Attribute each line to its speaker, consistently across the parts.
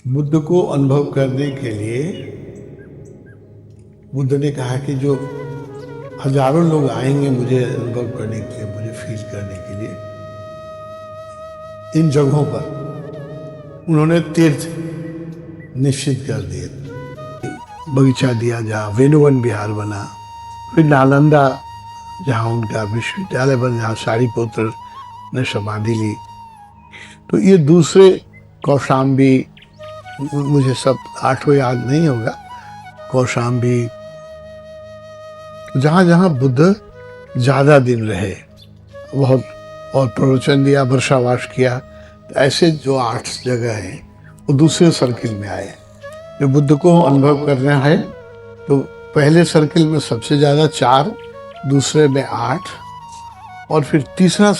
Speaker 1: बुद्ध को अनुभव करने के लिए बुद्ध ने कहा कि जो हजारों लोग आएंगे मुझे अनुभव करने के लिए, मुझे फील करने के लिए, इन जगहों पर उन्होंने तीर्थ निश्चित कर दिए। बगीचा दिया जहाँ वेणुवन विहार बना, फिर नालंदा जहाँ उनका विश्वविद्यालय बना, जहाँ सारिपुत्र ने समाधि ली। तो ये दूसरे कौशाम्बी, मुझे सब आठों याद नहीं होगा, कौशाम्बी, जहाँ जहाँ बुद्ध ज़्यादा दिन रहे, बहुत, और प्रवचन दिया, वर्षावास किया, तो ऐसे जो 8 जगह हैं वो दूसरे सर्किल में आए। जो बुद्ध को अनुभव करना है तो पहले सर्किल में सबसे ज़्यादा 4, दूसरे में 8, और फिर तीसरा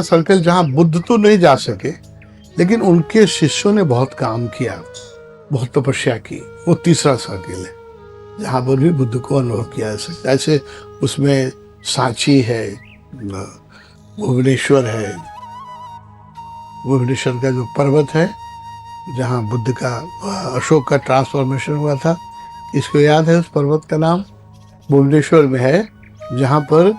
Speaker 1: सर्किल जहाँ बुद्ध तो नहीं जा सके लेकिन उनके शिष्यों ने बहुत काम किया, बहुत तपस्या की, वो तीसरा सर्किल है जहाँ पर भी बुद्ध को अनुभव किया जा सकता है। ऐसे उसमें सांची है, भुवनेश्वर है, भुवनेश्वर का जो पर्वत है जहाँ बुद्ध का, अशोक का ट्रांसफॉर्मेशन हुआ था, इसको याद है उस पर्वत का नाम? भुवनेश्वर में है, जहाँ पर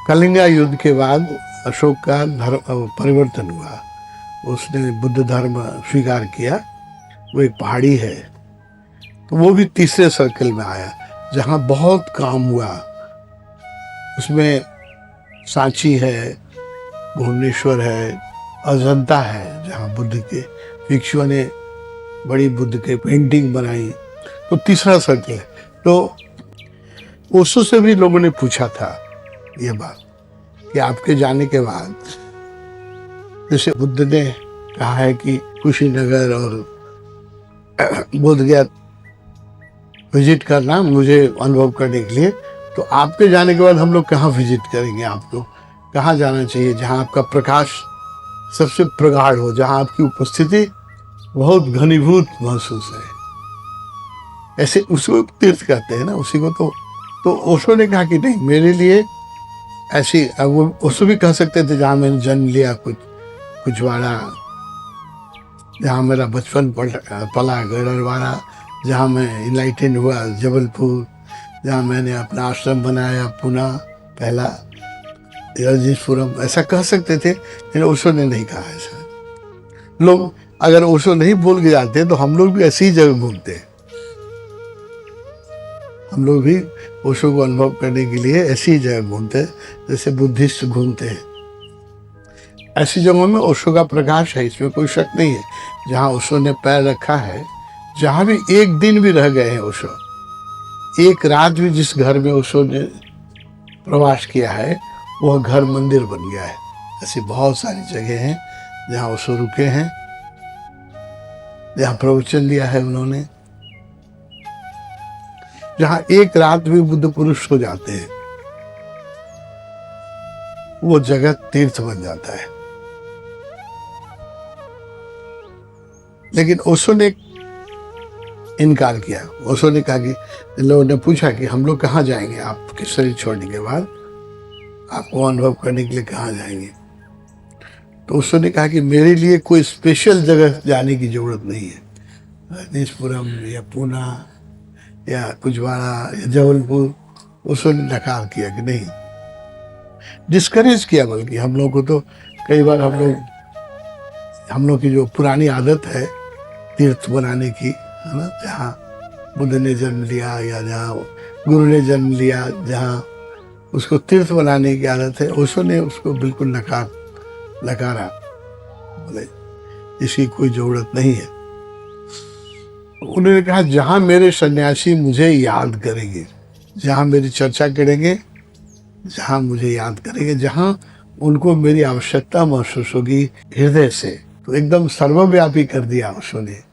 Speaker 1: कलिंगा युद्ध के बाद अशोक का धर्म परिवर्तन हुआ, उसने बुद्ध धर्म स्वीकार किया। वो एक पहाड़ी है, तो वो भी तीसरे सर्कल में आया जहाँ बहुत काम हुआ। उसमें सांची है, भुवनेश्वर है, अजंता है जहाँ बुद्ध के भिक्षुओं ने बड़ी बुद्ध के पेंटिंग बनाई। तो तीसरा सर्कल है। तो ओशो से भी लोगों ने पूछा था ये बात कि आपके जाने के बाद, जैसे बुद्ध ने कहा है कि कुशीनगर और बोध गया विजिट करना मुझे अनुभव करने के लिए, तो आपके जाने के बाद हम लोग कहाँ विजिट करेंगे? आपको कहाँ जाना चाहिए जहाँ आपका प्रकाश सबसे प्रगाढ़ हो, जहाँ आपकी उपस्थिति बहुत घनीभूत महसूस है। ऐसे उसको तीर्थ कहते हैं ना, उसी को। तो ओशो ने कहा कि नहीं, मेरे लिए ऐसी, वो ओशो भी कह सकते थे जहाँ मैंने जन्म लिया, कुछवाड़ा, जहाँ मेरा बचपन पला, गढ़वाड़ा, जहाँ मैं इनलाइटन हुआ, जबलपुर, जहाँ मैंने अपना आश्रम बनाया, पुणे पहला, रजनीशपुरम, ऐसा कह सकते थे, लेकिन ओशो ने नहीं कहा ऐसा। लोग अगर ओशो नहीं बोल के जाते तो हम लोग भी ऐसी ही जगह घूमते हैं। हम लोग भी ओशो को अनुभव करने के लिए ऐसी ही जगह घूमते हैं जैसे बुद्धिस्ट घूमते हैं। ऐसी जगहों में ओशो का प्रकाश है, इसमें कोई शक नहीं है। जहाँ ओशो ने पैर रखा है, जहाँ भी एक दिन भी रह गए हैं ओशो, एक रात भी जिस घर में ओशो ने प्रवास किया है वह घर मंदिर बन गया है। ऐसी बहुत सारी जगह हैं जहाँ ओशो रुके हैं, जहाँ प्रवचन दिया है उन्होंने, जहाँ एक रात भी बुद्ध पुरुष हो जाते हैं, वो जगह तीर्थ बन जाता है। लेकिन ओशो ने इनकार किया। ओशो ने कहा कि लोगों ने पूछा कि हम लोग कहाँ जाएंगे आपके शरीर छोड़ने के बाद, आपको अनुभव करने के लिए कहाँ जाएंगे? तो ओशो ने कहा कि मेरे लिए कोई स्पेशल जगह जाने की जरूरत नहीं है, रजनीशपुरम या पुणे या कुछवाड़ा या जबलपुर। ओशो ने नकार किया कि नहीं, डिस्करेज किया। बल्कि हम लोग को तो कई बार हम लोग की जो पुरानी आदत है तीर्थ बनाने की, है ना, जहाँ बुद्ध ने जन्म लिया या जहाँ गुरु ने जन्म लिया, जहाँ उसको तीर्थ बनाने की आदत है, ओशो ने उसको बिल्कुल नकारा, बोले इसकी कोई जरूरत नहीं है। उन्होंने कहा जहाँ मेरे सन्यासी मुझे याद करेंगे, जहाँ मेरी चर्चा करेंगे, जहाँ मुझे याद करेंगे, जहाँ उनको मेरी आवश्यकता महसूस होगी हृदय से, तो एकदम सर्वव्यापी कर दिया ओशो ने।